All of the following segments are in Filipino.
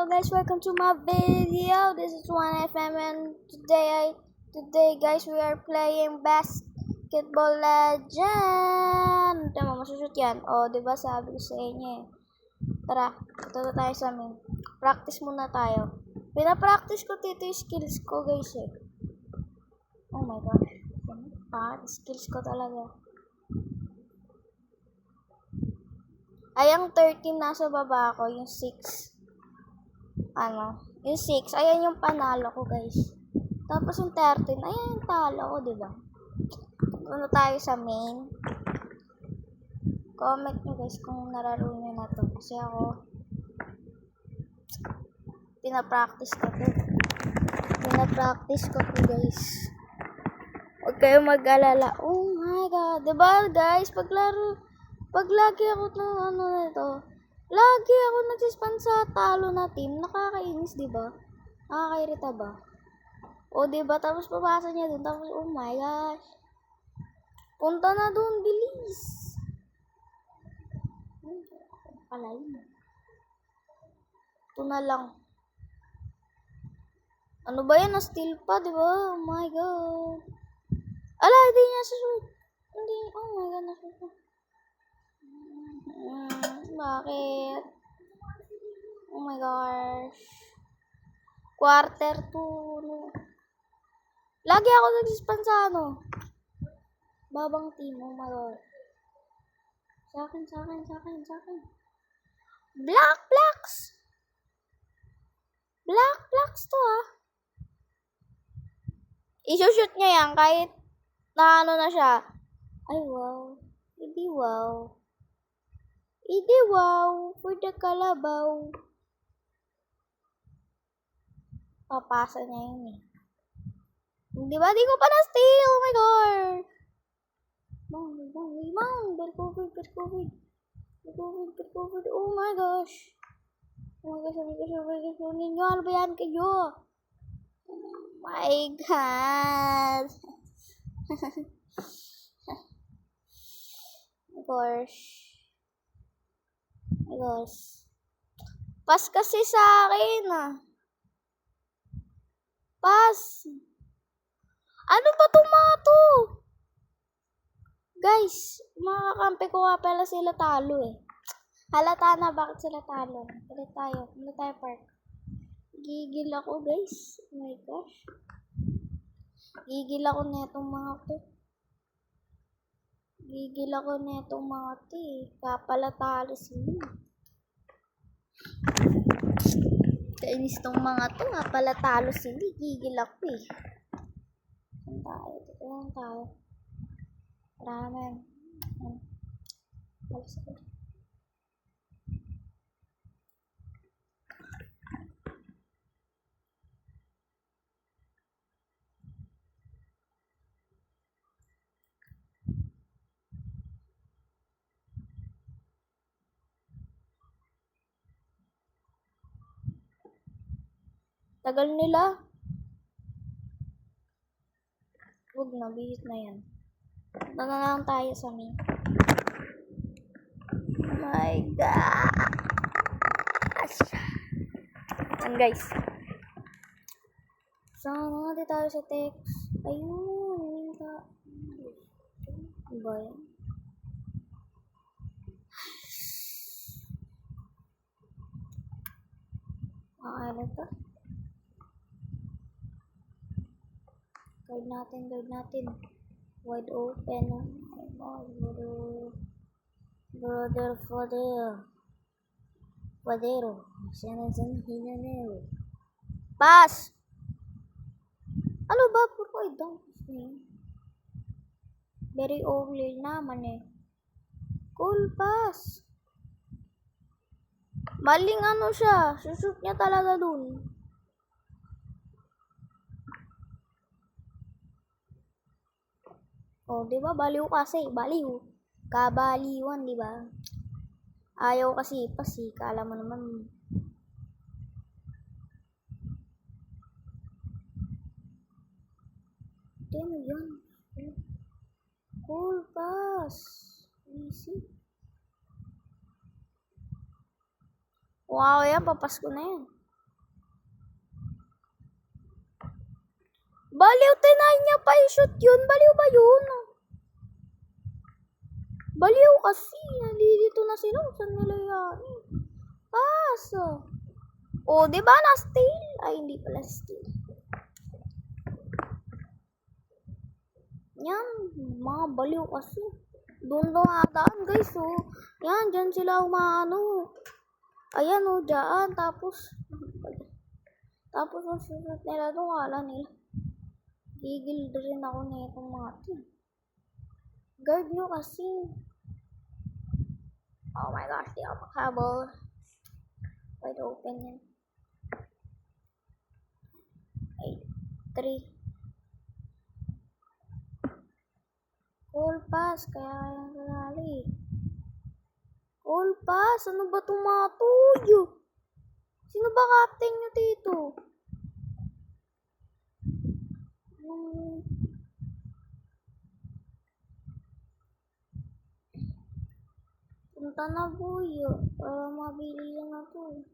Hello guys, welcome to my video. This is 1FM and today guys we are playing Basketball Legend. Tama, masushoot yan. O, diba sabi ko sa inyo eh. Tara, ito na tayo sa amin. Practice muna tayo. Pinapractice ko dito yung skills ko guys eh. Oh my god. Skills ko talaga. Ay, ang 13 nasa baba ko, yung 6. Yung 6, ayan yung panalo ko, guys. Tapos yung 13, ayan yung talo ko, diba? Ano tayo sa main? Comment nyo, guys, kung nararo nyo na to. Kasi ako, pinapractice ko to. Guys. Huwag kayo mag-alala. Oh my god. Diba, guys? Pag lagi ako lagi ako nagsispan sa talo na team, nakakainis, diba? Nakakairita ba? O, diba? Tapos papasa niya dun, tapos, oh my gosh. Punta na dun, bilis. Palayin. Ito na lang. Ano ba yan? Na-steal pa, diba? Oh my god. Ala, hindi niya sushoot. Hindi, oh my god, na-sushoot. Bakit? Oh my gosh. Quarter 2. Lagi ako nagsispan sa babang team. Oh my god. Sa akin. Black blocks to I-shoot niya yan kahit na na siya. Ay wow. Hindi wow. For the kalabaw. Papasa niya yun eh. Di ba? Di ko pa na-steal. Oh my god. Bang. Bear COVID. Oh my gosh. Ninyo, ano ba yan kayo? Oh my god. Of course. Pass kasi sa akin Pass. Ano ba itong mga to? Guys, makakampi ko nga pala sila talo eh. Halata na bakit sila talo. Palit tayo park. Gigil ako guys. Oh my gosh. Gigil ako netong mga to. Kapala talo sila. Kainis tong mga to, pala talo sila. Gigil ako eh. Saan tayo? Ramen. Tagal nila. Huwag na, bihis na yan. Nangangang tayo sa me. Oh my gosh. Yan guys. Sana di tayo sa text. Ayun. Diba yan? Ano to? Guard natin. Wide open. Oh my god, brother Fadero. Hinanero. Pass! Ano ba? Puro I don't very ugly naman eh. Cool pass. Maling siya. Sushoot niya talaga dun. Oh, di ba? Baliw kasi. Kabaliwan, di ba? Ayaw kasi ipasi. Kala mo naman. Ano yan? Cool pass. Easy. Wow, yan. Papasko na yan. Baliw, tinay niya pa i-shoot yun. Baliw ba yun? Baliw kasi. Nandito na sila. Saan nila yan? Paso. O, di ba na-steal? Ay, hindi pala steal. Yan. Mga baliw kasi. Doon daw ataan, guys. So, yan. Diyan sila umaano. Ayan, o. Diyan. Tapos ang sunod nila doon. Wala nila. Gigil rin ako na itong mga ito. Guard nyo kasi. Oh my gosh, di ako makabol. Wide open yan. 8, 3. Cool pass, kaya yung nanali. Cool pass, ano ba tumatuyo? Sino ba captain nyo dito? Punta na buyo para mabili lang ako.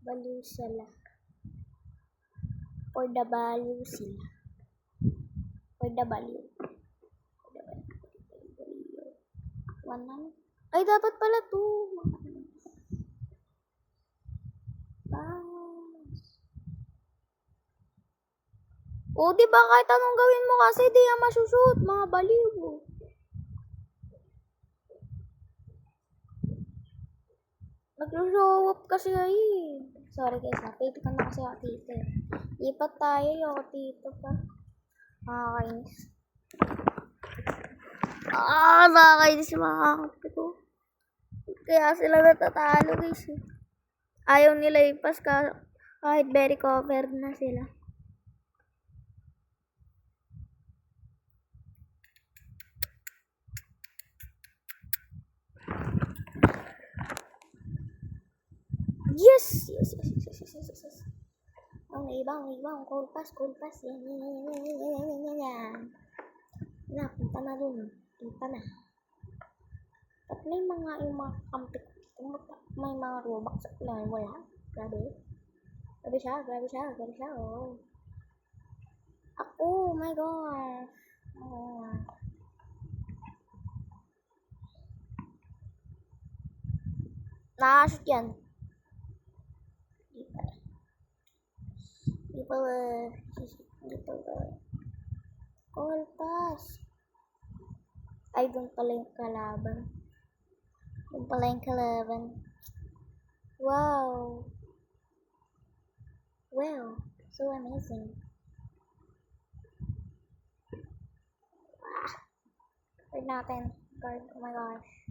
Baliw sila. For the value sila. For the value. One. Ay, dapat pala 2. O, di ba kahit anong gawin mo kasi di yan masushoot, mga baliw. Nag-show up kasi ay. Sorry guys, napito ka na kasi ako tito. Lipat tayo yung tito pa. Nakakainis. Nakakainis yung mga kakampi ko. Kaya sila natatalo guys. Ayaw nila ipas kahit very covered na sila. Yes. Ang ibang. Cold pass. Yan. Na, punta na dun. Punta na. At may mga kampi. May mga robux na wala. Grabe siya. Oh. Oh my gosh. Nakashoot yan. Di pala. Call pass. Ay, doon pala yung kalaban. Wow. So amazing. Guard natin. Guard. Oh my gosh.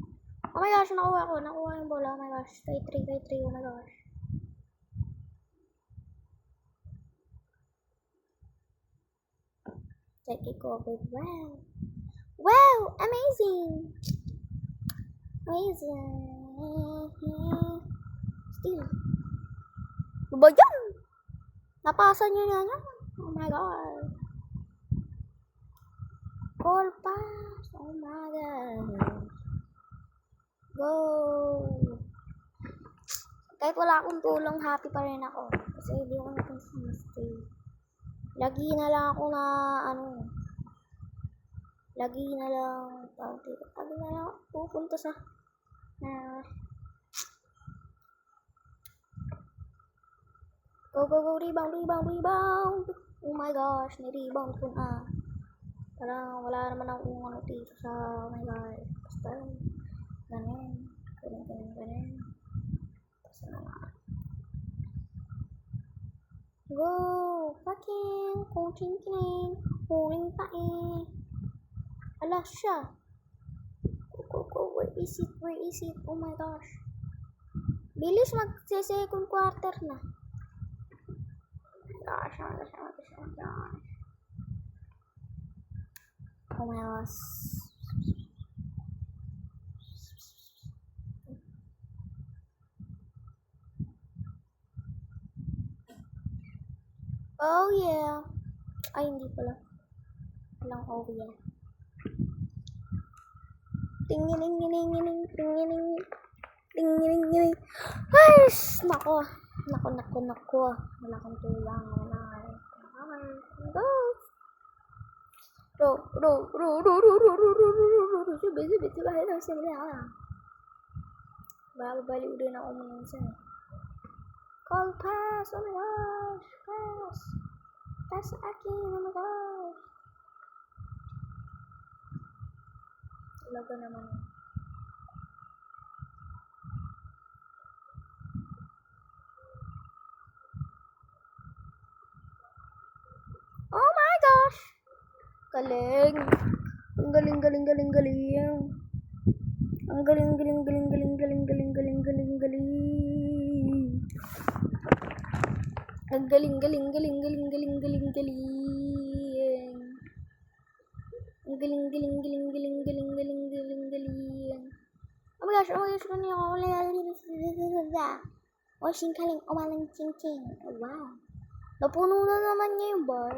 Nakuha ko. Nakuha yung bola. Oh my gosh. 3. Oh my gosh. Take it over. Wow. Amazing. Still. Ano ba yan? Napasa nyo na yan. Oh my god. Call pass. Oh my god. Go. Kahit wala akong tulong, happy pa rin ako. Kasi hindi ako napansin. Lagi na lang ako na lagi na lang pupunta sa go, rebound. Oh my gosh, ni-rebound ko na. Parang wala naman akong dito sa, oh my god. Basta ganun. Basta naman. Go! Fucking! Kuning pa eh. Ala siya. Go. Where is it? Oh my gosh. Bilis mag-second quarter na. Gosh. Oh my gosh. Oh yeah. Ay, hindi pala. Walang oh yeah. Tingin. Ding. Ay, nako. Wala kang tulang. Go. Babaliw din ako minsan. Call pass. Oh my gosh. Pass. Pass sa akin. Oh my gosh. Talaga naman. Oh my gosh. Galing. Ang galing. Ang galing. Ang galing. Ang galing. Oh my gosh, kani ako washing kaling umalang ching. Wow. Napuno na naman niya yung bar.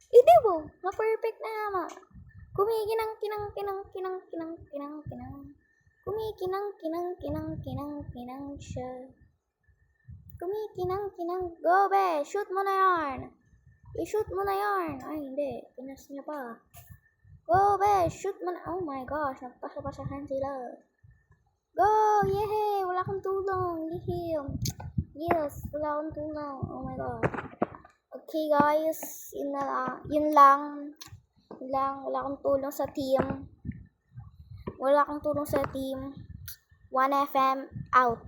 Di ba? Na-perfect na naman. Kumikinang siya. Go be, shoot mo na yarn. I-shoot mo na yarn. Ay, hindi. Pinas niya pa. Go be, shoot mo na. Oh my gosh, nagpasa-pasahan sila. Go, yehey, wala akong tulong. Yehey. Yes, wala akong tulong. Oh my god. Okay guys, yun lang. Wala akong tulong sa team. 1FM out.